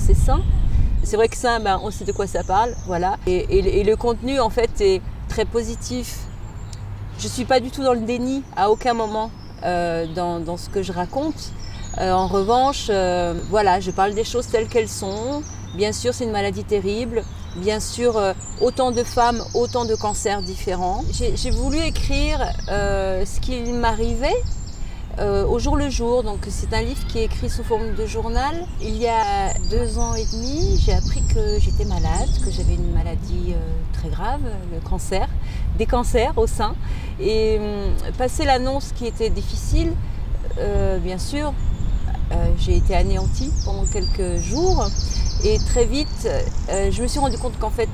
c'est sain. C'est vrai que sain, on sait de quoi ça parle, voilà. Et le contenu, en fait, est très positif. Je ne suis pas du tout dans le déni, à aucun moment, dans ce que je raconte. En revanche, voilà, je parle des choses telles qu'elles sont. Bien sûr, c'est une maladie terrible. Bien sûr, autant de femmes, autant de cancers différents. J'ai voulu écrire ce qui m'arrivait au jour le jour. Donc, c'est un livre qui est écrit sous forme de journal. Il y a 2 ans et demi, j'ai appris que j'étais malade, que j'avais une maladie très grave, le cancer, des cancers au sein. Et passé l'annonce qui était difficile, bien sûr, j'ai été anéantie pendant quelques jours. Et très vite, je me suis rendu compte qu'en fait,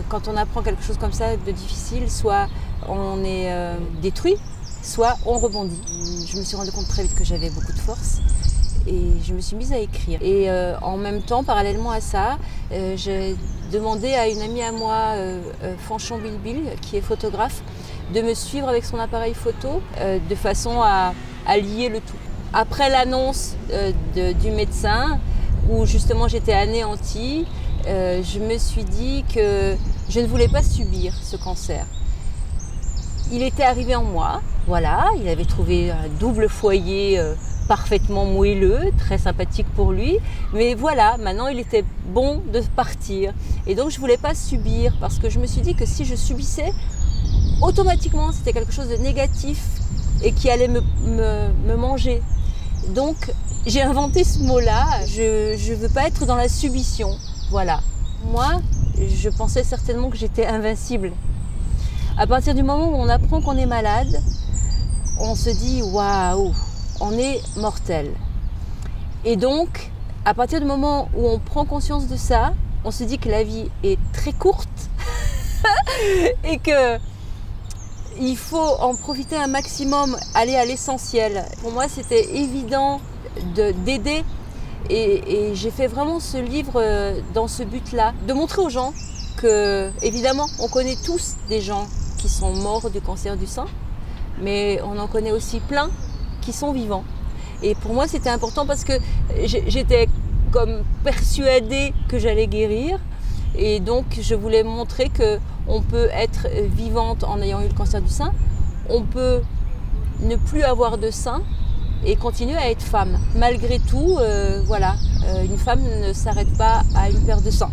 quand on apprend quelque chose comme ça de difficile, soit on est détruit, soit on rebondit. Je me suis rendu compte très vite que j'avais beaucoup de force et je me suis mise à écrire. Et en même temps, parallèlement à ça, j'ai demandé à une amie à moi, Fanchon Bilbil, qui est photographe, de me suivre avec son appareil photo de façon à lier le tout. Après l'annonce du médecin, où justement j'étais anéantie, je me suis dit que je ne voulais pas subir ce cancer. Il était arrivé en moi, voilà, il avait trouvé un double foyer parfaitement moelleux, très sympathique pour lui, mais voilà, maintenant il était bon de partir. Et donc je ne voulais pas subir, parce que je me suis dit que si je subissais, automatiquement c'était quelque chose de négatif et qui allait me manger. Donc j'ai inventé ce mot-là, je ne veux pas être dans la submission, voilà. Moi, je pensais certainement que j'étais invincible. À partir du moment où on apprend qu'on est malade, on se dit waouh, on est mortel. Et donc, à partir du moment où on prend conscience de ça, on se dit que la vie est très courte et que il faut en profiter un maximum, aller à l'essentiel. Pour moi, c'était évident d'aider et j'ai fait vraiment ce livre dans ce but-là, de montrer aux gens que, évidemment, on connaît tous des gens qui sont morts du cancer du sein, mais on en connaît aussi plein qui sont vivants. Et pour moi, c'était important parce que j'étais comme persuadée que j'allais guérir. Et donc, je voulais montrer qu'on peut être vivante en ayant eu le cancer du sein. On peut ne plus avoir de sein et continuer à être femme. Malgré tout, voilà, une femme ne s'arrête pas à une paire de seins.